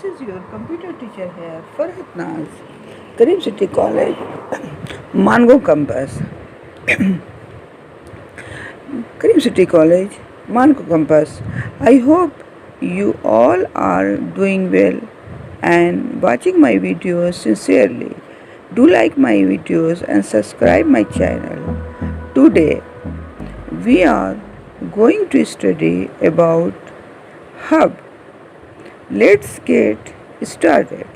This is your computer teacher here, Farhat Naz, Karim City College, Mango Campus. Karim City College, Mango Campus. I hope you all are doing well and watching my videos sincerely. Do like my videos and subscribe my channel. Today we are going to study about hub. Let's get started.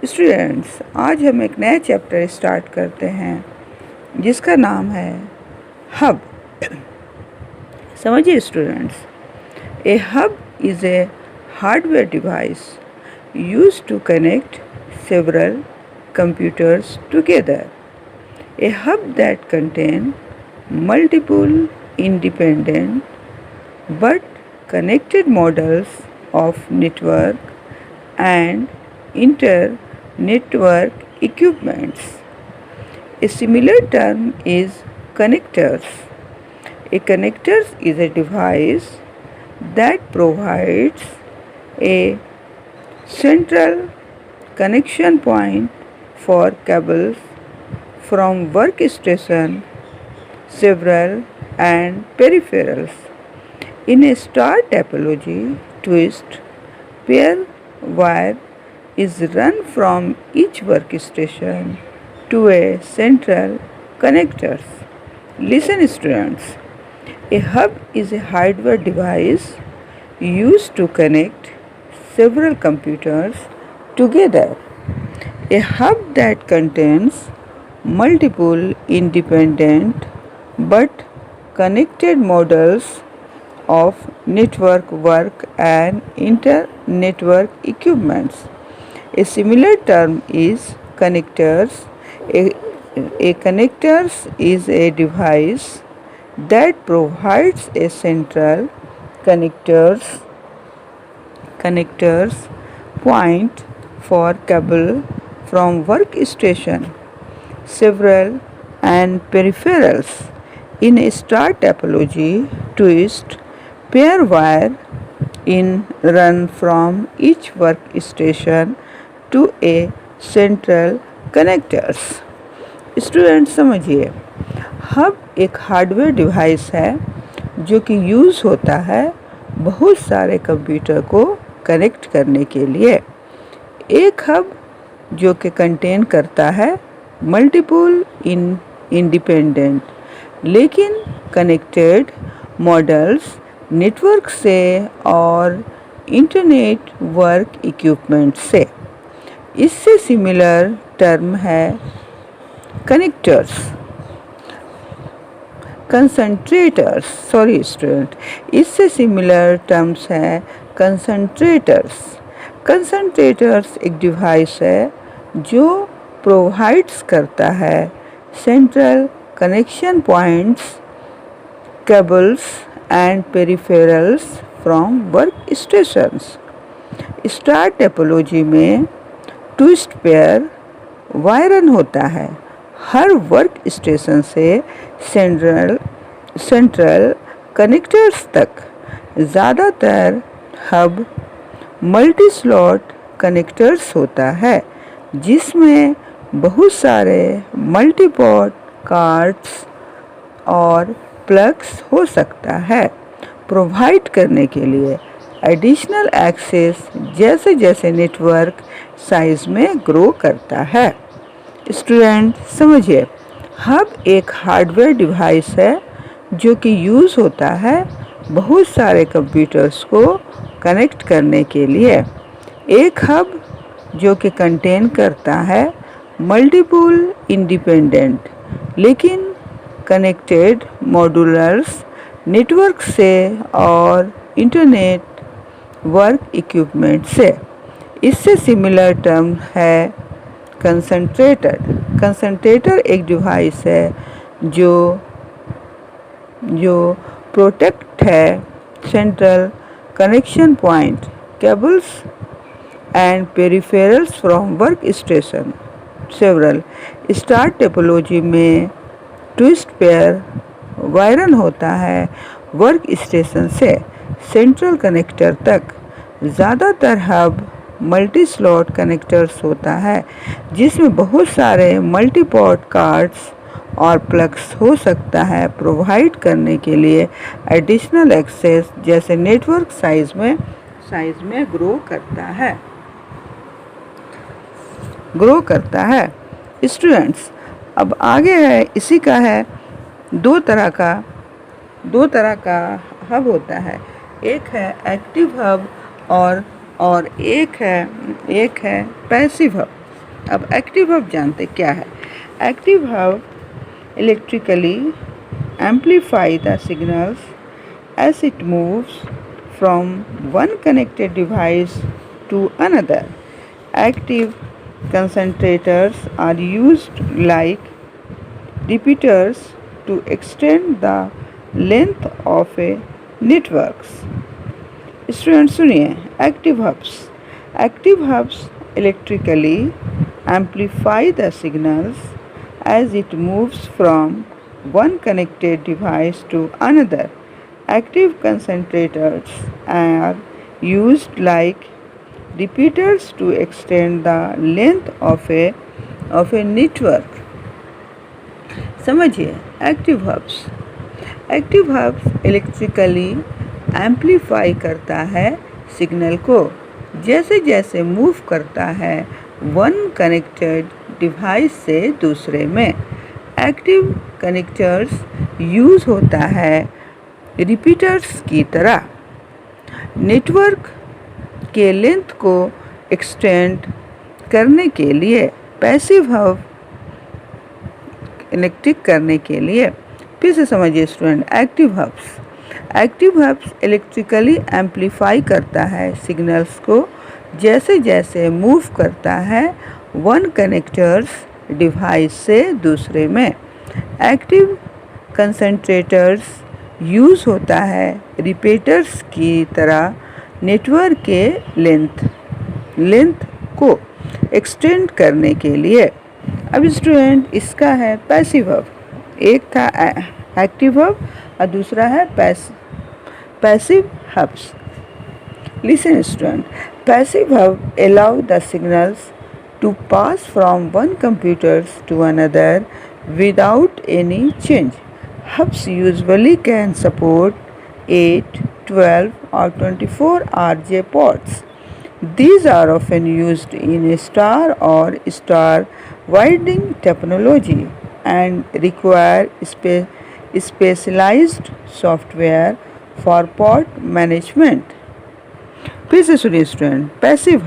Students, आज हम एक नया chapter start करते हैं जिसका नाम है hub. समझिए students, A hub is a hardware device used to connect several computers together. A hub that contains multiple independent but connected models of network and inter-network equipments. A similar term is connectors. A connector is a device that provides a central connection point for cables from workstation, several and peripherals. In a star topology, twist pair wire is run from each workstation to a central connector. Listen students, a hub is a hardware device used to connect several computers together. A hub that contains multiple independent but connected models of network work and inter-network equipments. A similar term is connectors. A connectors is a device that provides a central connectors point for cable from workstation, several and peripherals. In a star topology, twist pair wire in run from each workstation to a central connectors. Student समझिए, hub एक hardware device है जो कि use होता है बहुत सारे computer को कनेक्ट करने के लिए. एक हब जो कि कंटेन करता है मल्टीपल इंडिपेंडेंट लेकिन कनेक्टेड मॉडल्स नेटवर्क से और इंटरनेट वर्क इक्विपमेंट से. इससे सिमिलर टर्म है कनेक्टर्स. इससे सिमिलर टर्म्स हैं कंसंट्रेटर्स. कंसंट्रेटर्स एक डिवाइस है जो प्रोवाइड्स करता है central connection points, cables and peripherals from work stations. Star topology में ट्विस्ट पेयर वायरन होता है हर वर्क स्टेशन से सेंट्रल कनेक्टर्स तक. ज़्यादातर हब मल्टी स्लॉट कनेक्टर्स होता है जिसमें बहुत सारे मल्टीपोर्ट कार्ड्स और प्लग्स हो सकता है प्रोवाइड करने के लिए एडिशनल एक्सेस जैसे जैसे नेटवर्क साइज में ग्रो करता है. स्टूडेंट समझिए, हब एक हार्डवेयर डिवाइस है जो कि यूज़ होता है बहुत सारे कंप्यूटर्स को कनेक्ट करने के लिए. एक हब जो कि कंटेन करता है मल्टीपल इंडिपेंडेंट लेकिन कनेक्टेड मॉड्यूलर्स नेटवर्क से और इंटरनेट वर्क इक्विपमेंट से. इससे सिमिलर टर्म है कंसंट्रेटर. कंसंट्रेटर एक डिवाइस है जो प्रोटेक्ट है central connection point, cables and peripherals from work station several. Star topology में ट्विस्ट पेयर वायरन होता है वर्क स्टेशन से सेंट्रल कनेक्टर तक. ज़्यादातर हब मल्टी स्लॉट कनेक्टर्स होता है, जिसमें बहुत सारे मल्टीपोर्ट कार्ड्स और प्लग्स हो सकता है, प्रोवाइड करने के लिए एडिशनल एक्सेस जैसे नेटवर्क साइज में ग्रो करता है। स्टूडेंट्स, अब आगे है, इसी का है दो तरह का हब होता है। एक है एक्टिव हब और एक है पैसिव हब। अब एक्टिव हब जानते क्या है। Active hub electrically amplify the signals as it moves from one connected device to another. Active concentrators are used like repeaters to extend the length of a network. Student सुनिए, active hubs electrically amplify the signals as it moves from one connected device to another. Active concentrators are used like repeaters to extend the length of a network. समझिए, active hubs electrically amplify करता है signal को जैसे जैसे move करता है one connected device से दूसरे में। एक्टिव कनेक्टर्स यूज होता है रिपीटर्स की तरह नेटवर्क के लेंथ को एक्सटेंड करने के लिए। पैसिव हब इलेक्ट्रिक करने के लिए। फिर से समझिए student, active hubs electrically amplify करता है सिग्नल्स को जैसे जैसे मूव करता है वन कनेक्टर्स डिवाइस से दूसरे में। एक्टिव कंसंट्रेटर्स यूज होता है रिपीटर्स की तरह नेटवर्क के लेंथ को एक्सटेंड करने के लिए। अब स्टूडेंट, इसका है पैसिव हब। एक था एक्टिव हब और दूसरा है passive hubs. Listen student, passive hub allow the signals to pass from one computer to another without any change. Hubs usually can support 8, 12 or 24 RJ ports. These are often used in a star or star widening technology and require specialized software for port management. फिर से सुनिए student, passive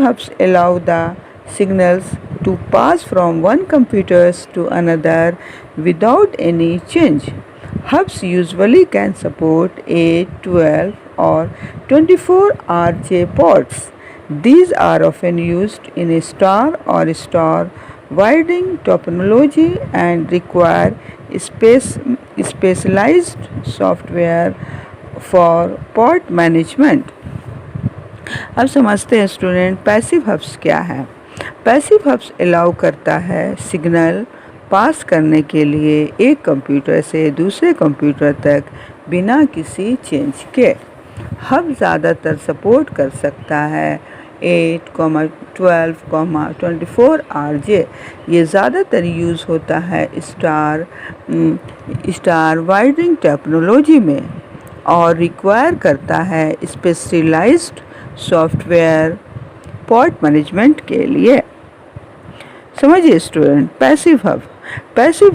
hubs allow the signals to pass from one computer to another without any change. Hubs usually can support 8, 12 or 24 RJ ports. These are often used in a star or star widening topology and require specialized software for port management. अब समझते हैं student, passive hubs क्या है। Passive hubs allow करता है signal pass करने के लिए एक कंप्यूटर से दूसरे कंप्यूटर तक बिना किसी चेंज के। हब ज़्यादातर सपोर्ट कर सकता है 8, 12, 24 RJ। ये ज़्यादातर यूज़ होता है स्टार वाइडरिंग टेक्नोलॉजी में और रिक्वायर करता है स्पेशलाइज्ड सॉफ्टवेयर पोर्ट मैनेजमेंट के लिए। समझिए स्टूडेंट, पैसिव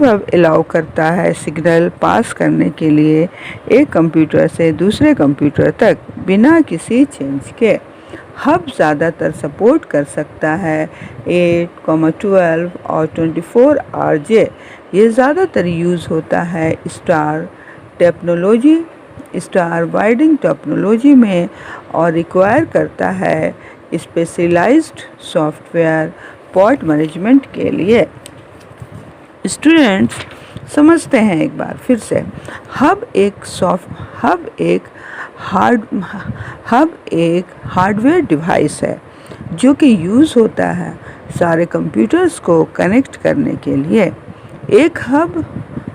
हब अलाउ करता है सिग्नल पास करने के लिए एक कंप्यूटर से दूसरे कंप्यूटर तक बिना किसी चेंज के। हब ज़्यादातर सपोर्ट कर सकता है 8, 12 और 24 RJ। ये ज़्यादातर यूज़ होता है स्टार वाइडिंग टेक्नोलॉजी में और रिक्वायर करता है स्पेशलाइज्ड सॉफ्टवेयर पोर्ट मैनेजमेंट के लिए। स्टूडेंट्स, समझते हैं एक बार फिर से। हब एक हार्डवेयर डिवाइस है जो कि यूज़ होता है सारे कंप्यूटर्स को कनेक्ट करने के लिए। एक हब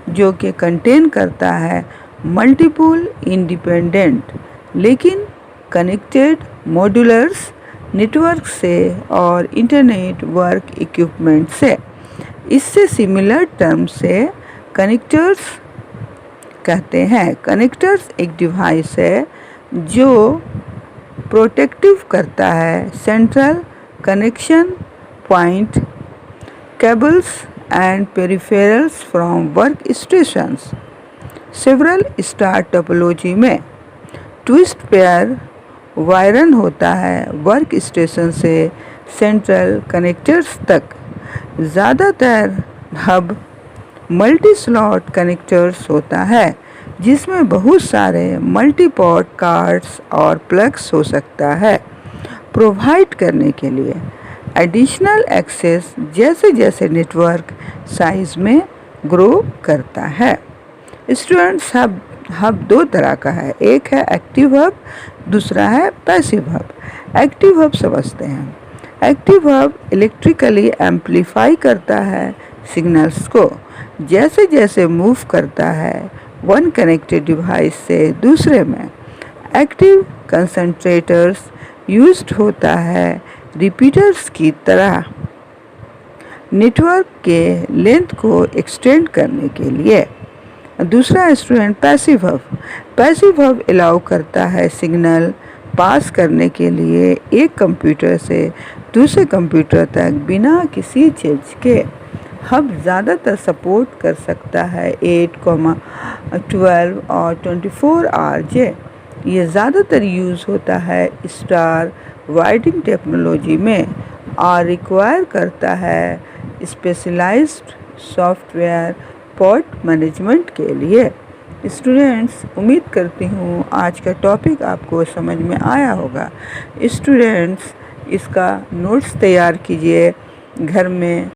जो कि कंटेन करता है मल्टीपल इंडिपेंडेंट लेकिन कनेक्टेड मॉड्यूलर्स नेटवर्क से और इंटरनेट वर्क इक्विपमेंट से। इससे सिमिलर टर्म से कनेक्टर्स कहते हैं। कनेक्टर्स एक डिवाइस है जो प्रोटेक्टिव करता है central connection point, cables and peripherals from workstations। Several star topology में ट्विस्ट पेयर वायरन होता है वर्क स्टेशन से सेंट्रल कनेक्टर्स तक। ज़्यादातर हब मल्टी स्लॉट कनेक्टर्स होता है जिसमें बहुत सारे मल्टीपोर्ट कार्ड्स और प्लग्स हो सकता है प्रोवाइड करने के लिए एडिशनल एक्सेस जैसे जैसे नेटवर्क साइज में ग्रो करता है। स्टूडेंट्स, हब दो तरह का है, एक है एक्टिव हब, दूसरा है पैसिव हब। एक्टिव हब समझते हैं। एक्टिव हब इलेक्ट्रिकली एम्पलीफाई करता है सिग्नल्स को जैसे जैसे मूव करता है वन कनेक्टेड डिवाइस से दूसरे में। एक्टिव कंसंट्रेटर्स यूज्ड होता है रिपीटर्स की तरह नेटवर्क के लेंथ को एक्सटेंड करने के लिए। दूसरा student passive hub. Passive hub allow करता है सिग्नल पास करने के लिए एक कंप्यूटर से दूसरे कंप्यूटर तक बिना किसी चीज़ के। हब ज़्यादातर सपोर्ट कर सकता है 8, 12 और 24 RJ। ये ज़्यादातर यूज़ होता है स्टार वाइडिंग टेक्नोलॉजी में और रिक्वायर करता है स्पेशलाइज्ड सॉफ्टवेयर पोर्ट मैनेजमेंट के लिए। स्टूडेंट्स, उम्मीद करती हूँ आज का टॉपिक आपको समझ में आया होगा। स्टूडेंट्स, इसका नोट्स तैयार कीजिए घर में।